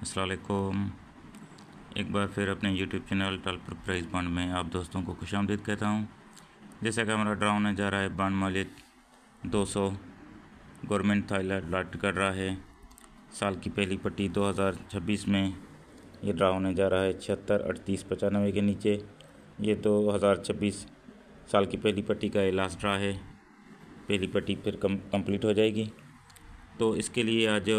अस्सलाम वालेकुम। एक बार फिर अपने यूट्यूब चैनल टल पर प्राइस बॉन्ड में आप दोस्तों को खुशामदीद कहता हूँ। जैसा कि हमारा ड्रा होने जा रहा है बॉन्ड मालिक 200 गवर्नमेंट था लॉट कर रहा है। साल की पहली पट्टी 2026 में ये ड्रा होने जा रहा है 76 38 95 के नीचे। ये 2026 साल की पहली पट्टी का ये लास्ट ड्रा है। पहली पट्टी फिर कंप्लीट हो जाएगी। तो इसके लिए आज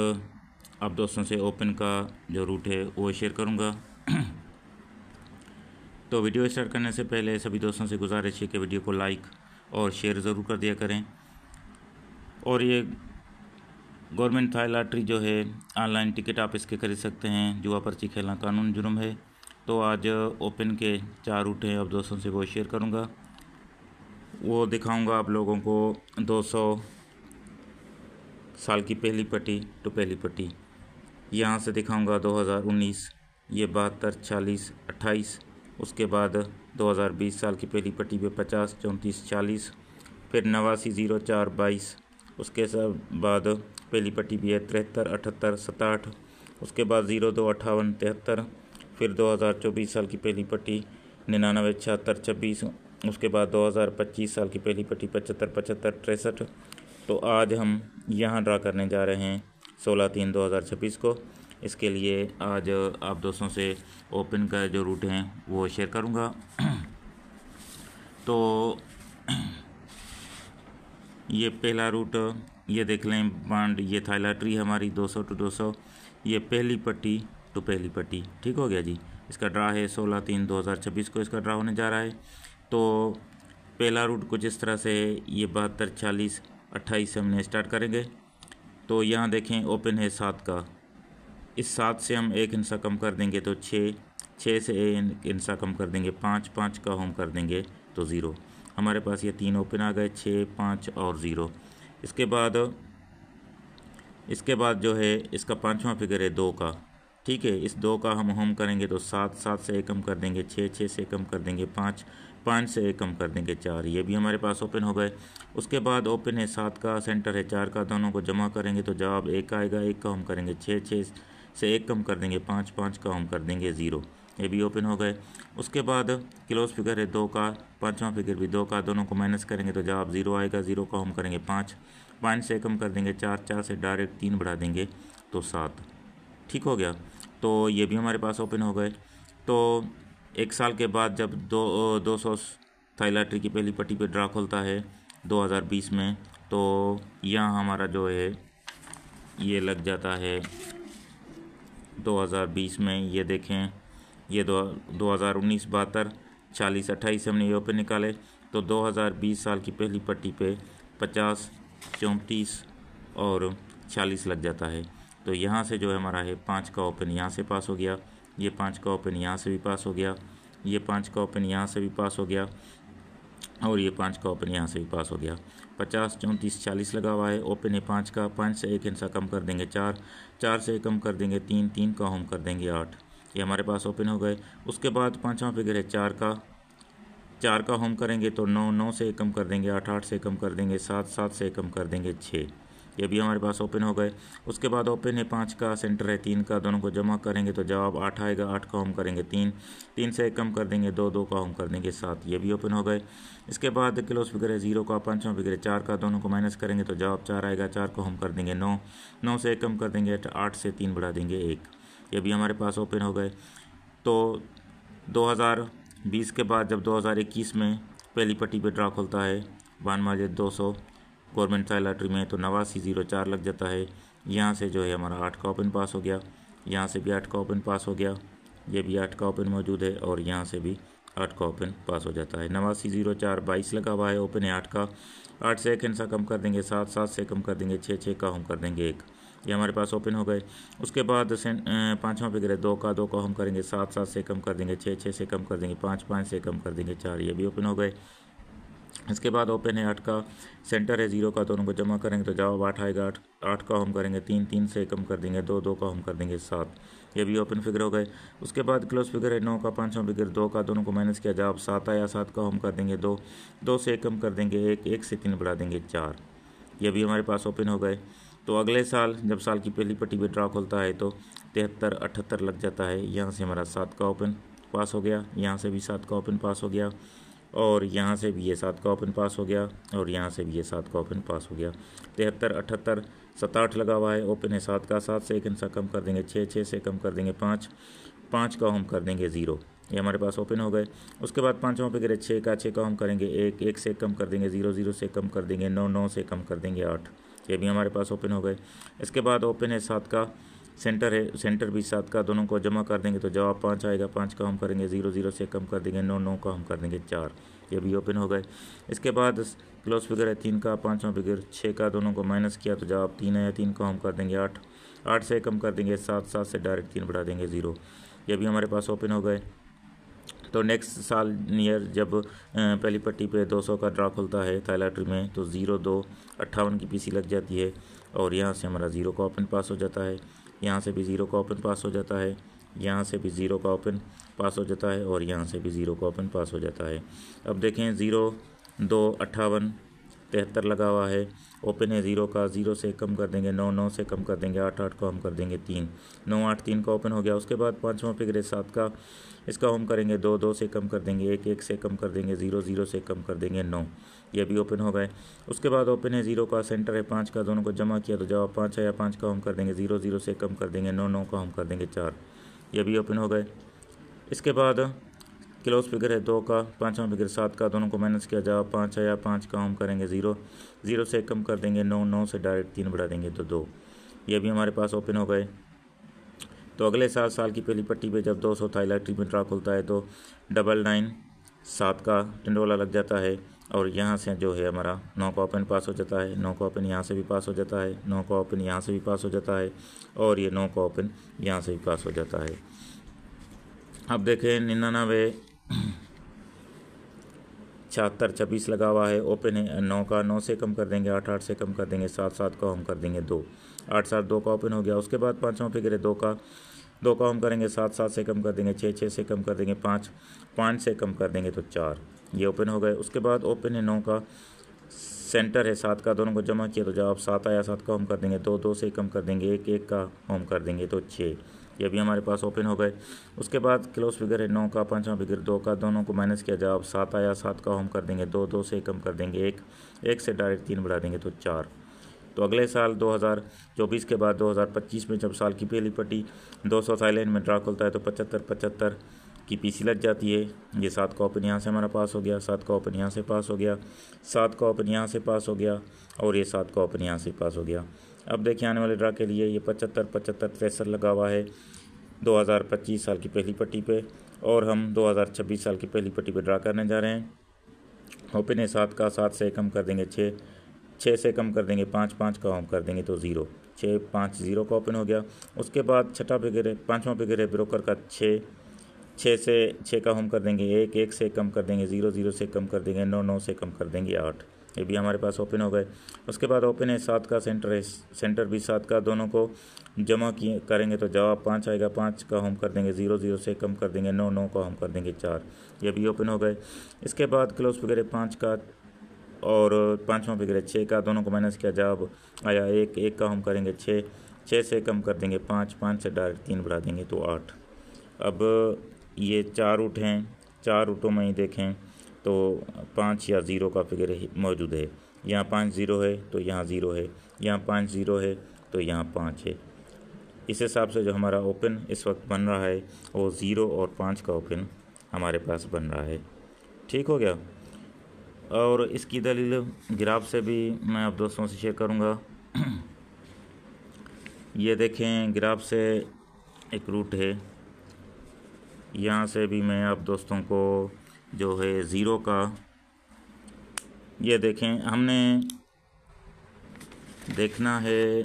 आप दोस्तों से ओपन का जो रूट है वो शेयर करूंगा। तो वीडियो स्टार्ट करने से पहले सभी दोस्तों से गुजारिश है कि वीडियो को लाइक और शेयर ज़रूर कर दिया करें। और ये गवर्नमेंट थाई लॉटरी जो है ऑनलाइन टिकट आप इसके खरीद सकते हैं। जुआ पर्ची खेलना कानून जुर्म है। तो आज ओपन के 4 रूट हैं, आप दोस्तों से वो शेयर करूँगा। वो दिखाऊँगा आप लोगों को 200 साल की पहली पट्टी तो पहली पट्टी यहाँ से दिखाऊंगा 2019, ये 72 40 28। उसके बाद 2020 साल की पहली पट्टी पे 50 34 40, फिर 89 04 22। उसके बाद पहली पट्टी भी है 73 78 67। उसके बाद 02 58 73। फिर 2024 साल की पहली पट्टी 99 76 26। उसके बाद 2025 साल की पहली पट्टी 75 75 63। तो आज हम यहाँ ड्रा करने जा रहे हैं 16/3/2026 को। इसके लिए आज आप दोस्तों से ओपन का जो रूट हैं वो शेयर करूँगा। तो ये पहला रूट ये देख लें बॉन्ड, ये थाई लॉटरी हमारी 200 टू 200। ये पहली पट्टी टू पहली पट्टी, ठीक हो गया जी। इसका ड्रा है 16/3/2026 को इसका ड्रा होने जा रहा है। तो पहला रूट कुछ इस तरह से ये 72 40 28 से हमने स्टार्ट करेंगे। तो यहाँ देखें ओपन है 7 का। इस 7 से हम 1 हिस्सा कम कर देंगे तो 6 6 से 1 हिस्सा कम कर देंगे 5 5 का हम कर देंगे तो 0। हमारे पास ये 3 ओपन आ गए 6 5 और 0। इसके बाद जो है इसका 5वां फिगर है 2 का, ठीक है। इस 2 का हम होम करेंगे तो 7 7 से 1 कम कर देंगे 6 6 से कम कर देंगे 5 5 से 1 कम कर देंगे 4। ये भी हमारे पास ओपन हो गए। उसके बाद ओपन है 7 का, सेंटर है 4 का, दोनों को जमा करेंगे तो जवाब 1 आएगा। 1 का हम करेंगे 6 6 से 1 कम कर देंगे 5 5 का हम कर देंगे 0। ये भी ओपन हो गए। उसके बाद क्लोज फिगर है 2 का, 5वां फिगर भी 2 का, दोनों को माइनस करेंगे तो जवाब 0 आएगा। 0 का हम करेंगे 5 5 से कम कर देंगे 4 4 से डायरेक्ट 3 बढ़ा देंगे तो 7, ठीक हो गया। तो ये भी हमारे पास ओपन हो गए। तो 1 साल के बाद जब 200 थाई लॉटरी की पहली पट्टी पे ड्रा खुलता है 2020 में, तो यहाँ हमारा जो है ये लग जाता है 2020 में। ये देखें ये 2019 72 40 28 हमने ये ओपन निकाले। तो 2020 साल की पहली पट्टी पे 50 34 और 40 लग जाता है। तो यहाँ से जो है हमारा है 5 का ओपन यहाँ से पास हो गया, ये 5 का ओपन यहाँ से भी पास हो गया, ये 5 का ओपन यहाँ से भी पास हो गया और ये 5 का ओपन यहाँ से भी पास हो गया। 50 34 40 लगा हुआ है। ओपन है 5 का, 5 से 1 हिस्सा कम कर देंगे 4 4 से 1 कम कर देंगे 3 3 का हम कर देंगे 8। ये हमारे पास ओपन हो गए। उसके बाद 5वां फिगर है 4 का, 4 का होम करेंगे तो 9 9 से 1 कम कर देंगे 8 8 से कम कर देंगे 7 7 से 1 कम कर देंगे 6। ये भी हमारे पास ओपन हो गए। उसके बाद ओपन है 5 का, सेंटर है 3 का, दोनों को जमा करेंगे तो जवाब 8 आएगा। 8 का होम करेंगे 3 3 से 1 कम कर देंगे 2 2 का होम कर देंगे 7। ये भी ओपन हो गए। इसके बाद क्लोज फिगर है 0 का, 5वां फिगर है 4 का, दोनों को माइनस करेंगे तो जवाब 4 आएगा। 4 को होम कर देंगे 9 9 से 1 कम कर देंगे 8 से 3 बढ़ा देंगे 1। ये भी हमारे पास ओपन हो गए। तो 2020 के बाद जब 2021 में पहली पट्टी पे ड्रा खुलता है बान माजिद 200 गवर्नमेंट थाई लॉटरी में, तो 89 04 लग जाता है। यहाँ से जो है हमारा 8 का ओपन पास हो गया, यहाँ से भी 8 का ओपन पास हो गया, ये भी 8 का ओपन मौजूद है और यहाँ से भी 8 का ओपन पास हो जाता है। 89 04 22 लगा हुआ है, ओपन है 8 का, 8 से 1 हिस्सा कम कर देंगे 7 7 से कम कर देंगे 6 6 का हम कर देंगे 1। ये हमारे पास ओपन हो गए। उसके बाद 5वां फिगर है 2 का, 2 का हम करेंगे 7 7 से कम कर देंगे 6 6 से कम कर देंगे 5 5 से कम कर देंगे 4। ये भी ओपन हो गए। इसके बाद ओपन है 8 का, सेंटर है 0 का, दोनों को जमा करेंगे तो जवाब 8 आएगा। 8 का हम करेंगे 3 3 से कम कर देंगे 2 2 का हम कर देंगे 7। ये भी ओपन फिगर हो गए। उसके बाद क्लोज फिगर है 9 का, 5वां फिगर 2 का, दोनों को माइनस किया जवाब 7 आया। 7 का हम कर देंगे 2 2 से 1 कम कर देंगे 1 1 से 3 बढ़ा देंगे 4। ये भी हमारे पास ओपन हो गए। तो अगले साल जब साल की पहली पट्टी पे ड्रा खुलता है तो 73 78 लग जाता है। यहाँ से हमारा 7 का ओपन पास हो गया, यहाँ से भी 7 का ओपन पास हो गया, और यहाँ से भी ये 7 का ओपन पास हो गया, और यहाँ से भी ये 7 का ओपन पास हो गया। 73 78 87 लगा हुआ है, ओपन है 7 का, 7 से एक इंसा कम कर देंगे 6, 6 से कम कर देंगे 5, 5 का हम कर देंगे 0, ये हमारे पास ओपन हो गए। उसके बाद पाँचों पे गिरे 6 का हम करेंगे 1, 1 से कम कर देंगे 0, 0 से कम कर देंगे 9, 9 से कम कर देंगे 8, ये भी हमारे पास ओपन हो गए। इसके बाद ओपन है 7 का, सेंटर है, सेंटर भी 7 का, दोनों को जमा कर देंगे तो जवाब 5 आएगा, 5 का हम करेंगे 0, 0 से कम कर देंगे 9, 9 का हम कर देंगे 4, ये भी ओपन हो गए। इसके बाद क्लोज फिगर है 3 का, पाँचों फिगर 6 का, दोनों को माइनस किया तो जवाब 3 है, 3 को हम कर देंगे 8, 8 से कम कर देंगे 7, 7 से डायरेक्ट 3 बढ़ा देंगे 0, ये भी हमारे पास ओपन हो गए। तो नेक्स्ट साल नियर जब पहली पट्टी पे 200 का ड्रा खुलता है थाईलैटरी में तो 0, 2, 58 की पीसी लग जाती है, और यहाँ से हमारा 0 का ओपन पास हो जाता है, यहाँ से भी 0 का ओपन पास हो जाता है, यहाँ से भी 0 का ओपन पास हो जाता है, और यहाँ से भी 0 का ओपन पास हो जाता है। अब देखें 0, 2, 58, 73 लगा हुआ है, ओपन है 0 का, 0 से कम कर देंगे 9, 9 से कम कर देंगे 8, 8 को हम कर देंगे 3, 9, 8, 3 का ओपन हो गया। उसके बाद पाँचवां फिगर है 7 का, इसका हम करेंगे 2, 2 से कम कर देंगे 1, 1 से कम कर देंगे 0, 0 से कम कर देंगे 9, ये भी ओपन हो गए। उसके बाद ओपन है 0 का, सेंटर है 5 का, दोनों को जमा किया तो जवाब 5 है, या 5 का हम कर देंगे 0, 0 से कम कर देंगे 9, 9 का हम कर देंगे 4, ये भी ओपन हो गए। इसके बाद क्लोज फिगर है 2 का, पाँचवां फिगर 7 का, दोनों को माइनस किया जवाब 5 है, या 5 का हम करेंगे 0, 0 से कम कर देंगे 9, 9 से डायरेक्ट 3 बढ़ा देंगे तो 2, ये भी हमारे पास ओपन हो गए। तो अगले साल साल की पहली पट्टी पे जब 200 थाईलैटरी में ड्रा खुलता है तो 99 7 का टिंडोला लग जाता है, और यहाँ से जो है हमारा 9 का ओपन पास हो जाता है, 9 का ओपन यहाँ से भी पास हो जाता है, 9 का ओपन यहाँ से भी पास हो जाता है, और ये 9 का ओपन यहाँ से भी पास हो जाता है। अब देखें 99 76 26 लगा हुआ है, ओपन है 9 का, 9 से कम कर देंगे 8, 8 से कम कर देंगे 7, 7 का हम कर देंगे 2, 8, 7 2 का ओपन हो गया। उसके बाद पाँचवां फिगर है 2 का, 2 का हम करेंगे 7, 7 से कम कर देंगे 6, 6 से कम कर देंगे 5, 5 से कम कर देंगे तो 4, ये ओपन हो गए। उसके बाद ओपन है 9 का, सेंटर है 7 का, दोनों को जमा किया तो जवाब 7 आया, 7 का हम कर देंगे 2, 2 से कम कर देंगे 1, 1 का हम कर देंगे तो 6, ये भी हमारे पास ओपन हो गए। उसके बाद क्लोज फिगर है 9 का, पाँचवां फिगर 2 का, दोनों को माइनस किया जवाब 7 आया, 7 का हम कर देंगे 2, 2 से कम कर देंगे 1, 1 से डायरेक्ट 3 बढ़ा देंगे तो 4। तो अगले साल 2024 के बाद 2025 में जब साल की पहली पट्टी 200 थाईलैंड में ड्रा खुलता है तो 75 75 की पीसी लग जाती है। ये 7 का ओपन यहाँ से हमारा पास हो गया, 7 का ओपन यहाँ से पास हो गया, 7 का ओपन यहाँ से पास हो गया, और ये 7 का ओपन यहाँ से पास हो गया। अब देखिए आने वाले ड्रा के लिए ये 75 75 63 लगा हुआ है 2025 साल की पहली पट्टी पे, और हम 2026 साल की पहली पट्टी पे ड्रा करने जा रहे हैं। ओपन है 7 का, 7 से कम कर देंगे 6, 6 से कम कर देंगे 5, 5 का हम कर देंगे तो 0, 6, 5 0 का ओपन हो गया। उसके बाद छठा फिगर है, पाँचवां फिगर है ब्रोकर का 6, 6 से 6 का हम कर देंगे 1, 1 से कम कर देंगे 0, 0 से कम कर देंगे 9, 9 से कम कर देंगे 8, ये भी हमारे पास ओपन हो गए। उसके बाद ओपन है 7 का, सेंटर है, सेंटर भी 7 का, दोनों को जमा किए करेंगे तो जवाब 5 आएगा, 5 का हम कर देंगे 0, 0 से कम कर देंगे 9, 9 का हम कर देंगे 4, ये भी ओपन हो गए। इसके बाद क्लोज फिगर है 5 का, और पाँचवां फिगर है 6 का, दोनों को माइनस किया जवाब आया 1, 1 का हम करेंगे 6, 6 से कम कर देंगे 5, 5 से डायरेक्ट 3 बढ़ा देंगे तो 8। अब ये 4 रूट हैं, 4 रूटों में ही देखें तो 5 या 0 का फिगर मौजूद है। यहाँ 5 0 है तो यहाँ 0 है, यहाँ 5 0 है तो यहाँ 5 है। इस हिसाब से जो हमारा ओपन इस वक्त बन रहा है वो 0 और 5 का ओपन हमारे पास बन रहा है। ठीक हो गया। और इसकी दलील ग्राफ से भी मैं आप दोस्तों से शेयर करूँगा। ये देखें ग्राफ से एक रूट है, यहाँ से भी मैं आप दोस्तों को जो है 0 का, ये देखें हमने देखना है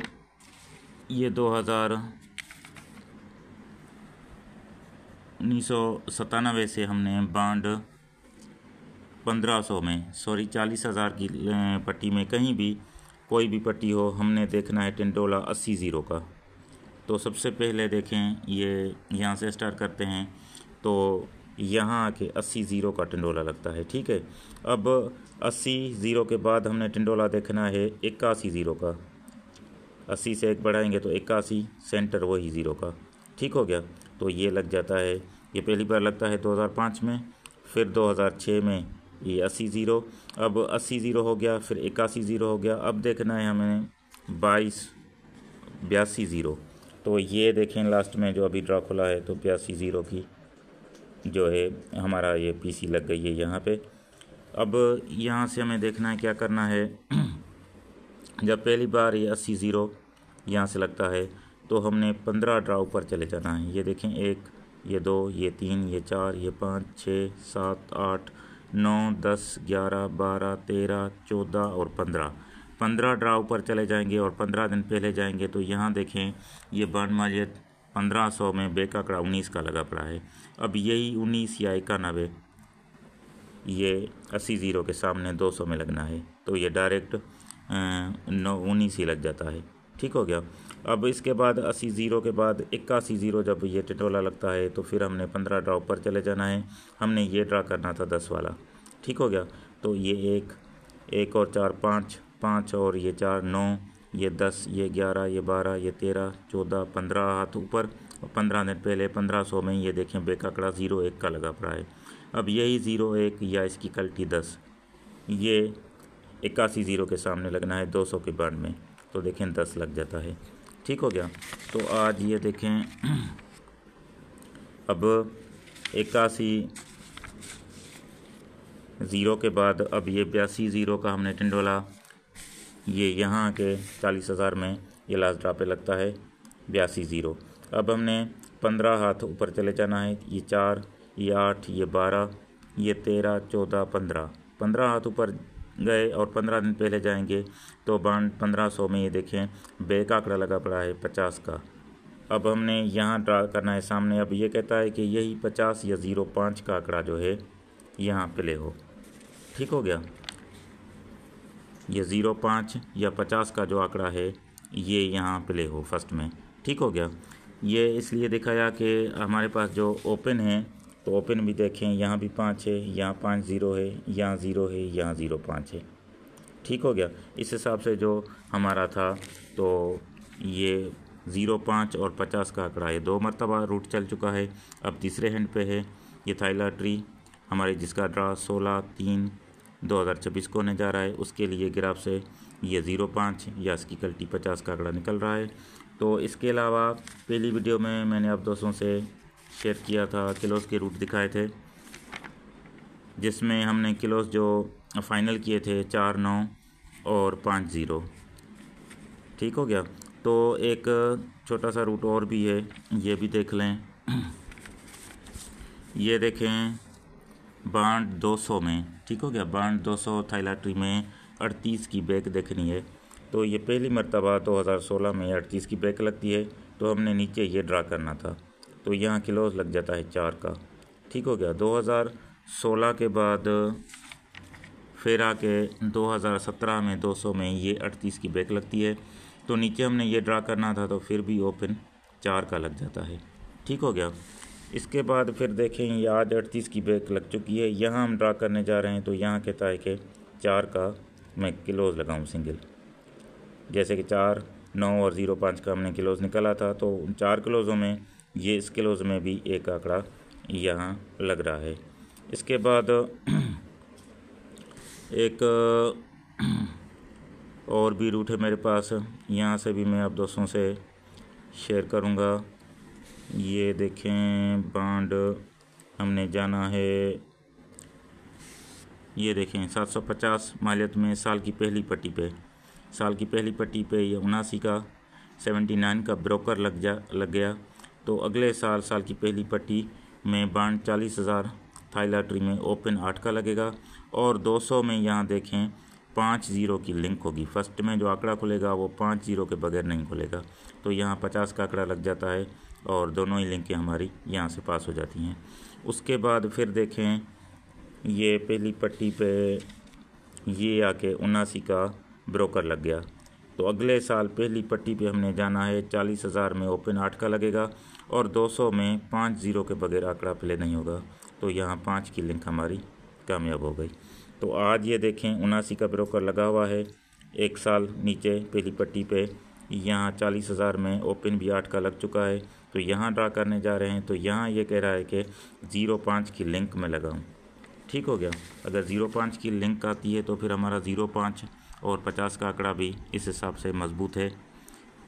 ये 1997 से हमने बांड 1500 में 40,000 की पट्टी में कहीं भी कोई भी पट्टी हो, हमने देखना है टिंडोला 80 0 का। तो सबसे पहले देखें ये यहाँ से स्टार्ट करते हैं तो यहाँ आके 80 0 का टिंडोला लगता है। ठीक है, अब 80 0 के बाद हमने टिंडोला देखना है 81 0 का। 80 से 1 बढ़ाएंगे तो 81, सेंटर वही ज़ीरो का। ठीक हो गया, तो ये लग जाता है। ये पहली बार लगता है 2005 में, फिर 2006 में ये 80 ज़ीरो, अब 80 ज़ीरो हो गया, फिर 81 ज़ीरो हो गया। अब देखना है हमें 82 ज़ीरो। तो ये देखें लास्ट में जो अभी ड्रा खुला है, तो 82 ज़ीरो की जो है हमारा ये पीसी लग गई है यहाँ पे। अब यहाँ से हमें देखना है क्या करना है। जब पहली बार ये 80 ज़ीरो यहाँ से लगता है तो हमने 15 ड्रा ऊपर चले जाना है। ये देखें, 1, ये 2, ये 3, ये 4, ये 5, 6, 7, 8, 9, 10, 11, 12, 13, 14 और 15 ड्रा ऊपर चले जाएंगे और 15 दिन पहले जाएंगे। तो यहाँ देखें, ये बॉन्ड मालियत 1500 में बेक आंकड़ा 19 का लगा पड़ा है। अब यही 19 या 91 ये 80 ज़ीरो के सामने 200 में लगना है, तो ये डायरेक्ट 19 ही लग जाता है। ठीक हो गया। अब इसके बाद 80 ज़ीरो के बाद 81 ज़ीरो जब ये टिटोला लगता है तो फिर हमने 15 ड्रा ऊपर चले जाना है। हमने ये ड्रा करना था 10 वाला। ठीक हो गया, तो ये 1 और 4 5 और ये 4 9, ये 10, ये 11, ये 12, ये 13, 14, 15 हाथ ऊपर और 15 दिन पहले 1500 में ये देखें बेक आंकड़ा 01 का लगा पड़ा है। अब यही 01 या इसकी कल्टी 10 ये 81 ज़ीरो के सामने लगना है 200 के बाड में, तो देखें 10 लग जाता है। ठीक हो गया, तो आज ये देखें अब 81 ज़ीरो के बाद अब ये 82 ज़ीरो का हमने टिंडोला ये यहाँ के 40,000 में ये लास्ट ड्रा पे लगता है 82 ज़ीरो। अब हमने 15 हाथ ऊपर चले जाना है। ये 4, ये 8, ये 12, ये 13, 14, 15 हाथ ऊपर गए और 15 दिन पहले जाएंगे तो बॉन्ड 1500 में ये देखें बेक आंकड़ा लगा पड़ा है 50 का। अब हमने यहाँ ड्रा करना है सामने। अब ये कहता है कि यही 50 या 05 का आंकड़ा जो है यहाँ प्ले हो। ठीक हो गया, ये 05 या 50 का जो आंकड़ा है ये यहाँ प्ले हो फर्स्ट में। ठीक हो गया, ये इसलिए दिखाया कि हमारे पास जो ओपन है तो ओपन भी देखें, यहाँ भी 5 है, यहाँ 5 ज़ीरो है, यहाँ 0 है, यहाँ 05 है। ठीक हो गया, इस हिसाब से जो हमारा था तो ये 05 और 50 का आंकड़ा है 2 मरतबा रूट चल चुका है। अब तीसरे हैंड पे है ये थाईला ट्री हमारे, जिसका ड्रा 16/3/2026 को होने जा रहा है। उसके लिए ग्राफ से ये 05 या इसकी कल्टी 50 का आंकड़ा निकल रहा है। तो इसके अलावा पहली वीडियो में मैंने आप दोस्तों से शेयर किया था, किलोस के रूट दिखाए थे, जिसमें हमने किलोस जो फाइनल किए थे 4, 9 और 5, 0। ठीक हो गया, तो एक छोटा सा रूट और भी है, ये भी देख लें। ये देखें बॉन्ड 200 में। ठीक हो गया, बॉन्ड 200 थाईला ट्री में 38 की बैक देखनी है। तो ये पहली मरतबा 2016 में 38 की बैक लगती है, तो हमने नीचे ये ड्रा करना था, तो यहाँ किलोस लग जाता है 4 का। ठीक हो गया, 2016 के बाद फिर आके 2017 में 200 में ये 38 की बैक लगती है, तो नीचे हमने ये ड्रा करना था, तो फिर भी ओपन 4 का लग जाता है। ठीक हो गया, इसके बाद फिर देखें ये आज 38 की बैक लग चुकी है। यहाँ हम ड्रा करने जा रहे हैं, तो यहाँ कहता है कि 4 का मैं क्लोज लगाऊँ सिंगल, जैसे कि 4, 9 और 05 का हमने क्लोज निकाला था, तो 4 क्लोज़ों में ये इस क्लोज में भी एक आंकड़ा यहाँ लग रहा है। इसके बाद एक और भी रूट है मेरे पास, यहाँ से भी मैं आप दोस्तों से शेयर करूँगा। ये देखें बॉन्ड हमने जाना है, ये देखें 750 मालियत में साल की पहली पट्टी पे, साल की पहली पट्टी पे ये 79 का 79 का ब्रोकर लग गया। तो अगले साल की पहली पट्टी में बॉन्ड 40,000 थाईला ट्री में ओपन 8 का लगेगा और 200 में यहाँ देखें 5 ज़ीरो की लिंक होगी। फर्स्ट में जो आंकड़ा खुलेगा वो 5 ज़ीरो के बगैर नहीं खुलेगा, तो यहाँ 50 का आंकड़ा लग जाता है और दोनों ही लिंकें हमारी यहाँ से पास हो जाती हैं। उसके बाद फिर देखें ये पहली पट्टी पे ये आके 79 का ब्रोकर लग गया, तो अगले साल पहली पट्टी पे हमने जाना है 40,000 में ओपन 8 का लगेगा और 200 में 5 ज़ीरो के बगैर आंकड़ा प्ले नहीं होगा, तो यहाँ 5 की लिंक हमारी कामयाब हो गई। तो आज ये देखें 79 का ब्रोकर लगा हुआ है, 1 साल नीचे पहली पट्टी पे यहाँ 40,000 में ओपन भी 8 का लग चुका है। तो यहाँ ड्रा करने जा रहे हैं, तो यहाँ ये कह रहा है कि 0.5 की लिंक में लगाऊँ। ठीक हो गया। अगर 0.5 की लिंक आती है तो फिर हमारा 0.5 और 50 का आंकड़ा भी इस हिसाब से मजबूत है।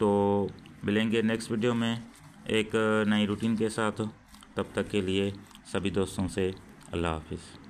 तो मिलेंगे नेक्स्ट वीडियो में एक नई रूटीन के साथ। तब तक के लिए सभी दोस्तों से अल्लाह हाफिज़।